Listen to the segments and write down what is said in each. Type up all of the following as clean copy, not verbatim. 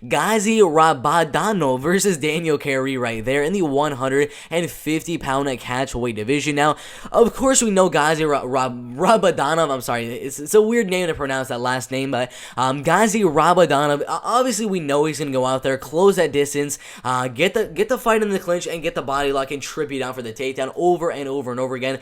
Gadzhi Rabadanov versus Daniel Carey right there in the 150-pound catchweight division. Now, of course, we know Gadzhi Rabadanov. I'm sorry, it's a weird name to pronounce that last name, but Gadzhi Rabadanov. Obviously, we know he's gonna go out there, close that distance, get the fight in the clinch, and get the body lock and trip you down for the takedown over and over and over again.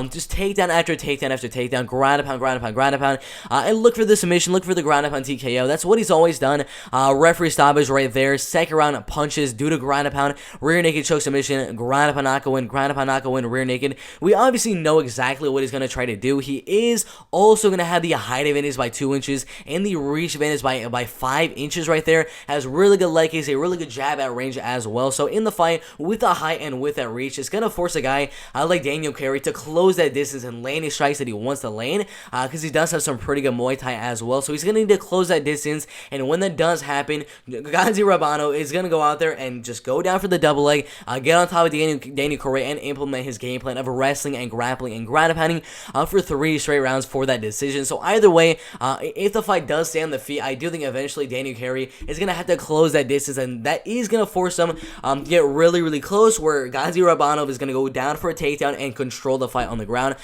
Just takedown after takedown after takedown, ground and pound, ground and pound, ground and pound, and look for the submission, look for the ground and pound TKO. That's what he's always done. Referee stoppage right there. Second round punches due to ground and pound, rear naked choke submission, ground and pound knockout win, ground and pound knockout win, rear naked. We obviously know exactly what he's going to try to do. He is also going to have the height advantage by 2 inches and the reach advantage by 5 inches right there. Has really good leg kicks, a really good jab at range as well. So in the fight, with the height and with that reach, it's going to force a guy like Daniel Carey to close that distance and land his strikes that he wants to land, because he does have some pretty good Muay Thai as well. So he's going to need to close that distance, and when that does happen, Gadzhi Rabadanov is going to go out there and just go down for the double leg, get on top of Daniel Carey, and implement his game plan of wrestling and grappling and ground and pounding for 3 straight rounds for that decision. So either way, if the fight does stay on the feet, I do think eventually Daniel Carey is going to have to close that distance, and that is going to force him to get really, really close, where Gadzhi Rabadanov is going to go down for a takedown and control the fight on the ground.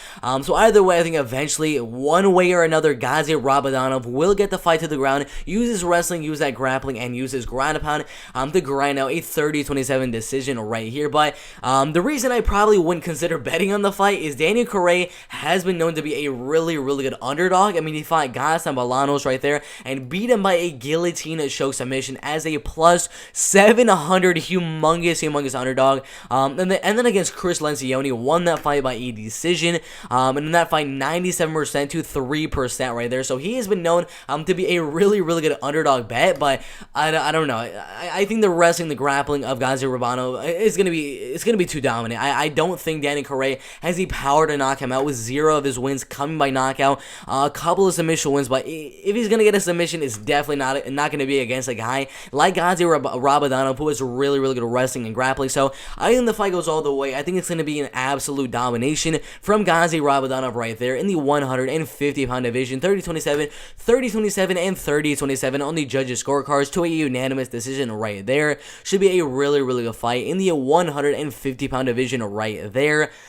So either way, I think eventually, one way or another, Gadzhi Rabadanov will get the fight to the ground, use his wrestling, use that grappling, and use his ground and pound to grind out a 30-27 decision right here. But the reason I probably wouldn't consider betting on the fight is Daniel Carey has been known to be a really, really good underdog. I mean, he fought Gadzhi Bellator right there and beat him by a guillotine choke submission as a plus 700 humongous underdog. And then against Chris Lencioni, won that fight by a decision. And in that fight, 97% to 3% right there. So he has been known to be a really, really good underdog bet. But I don't know. I think the wrestling, the grappling of Gadzhi Rabadanov is gonna be too dominant. I don't think Daniel Carey has the power to knock him out, with 0 of his wins coming by knockout, a couple of submission wins. But if he's gonna get a submission, it's definitely not gonna be against a guy like Gadzhi Rabadanov, who is really, really good at wrestling and grappling. So I think the fight goes all the way. I think it's gonna be an absolute domination from Gadzhi Rabadanov right there in the 150-pound division. 30-27, 30-27, and 30-27 on the judges' scorecards to a unanimous decision right there. Should be a really, really good fight in the 150-pound division right there.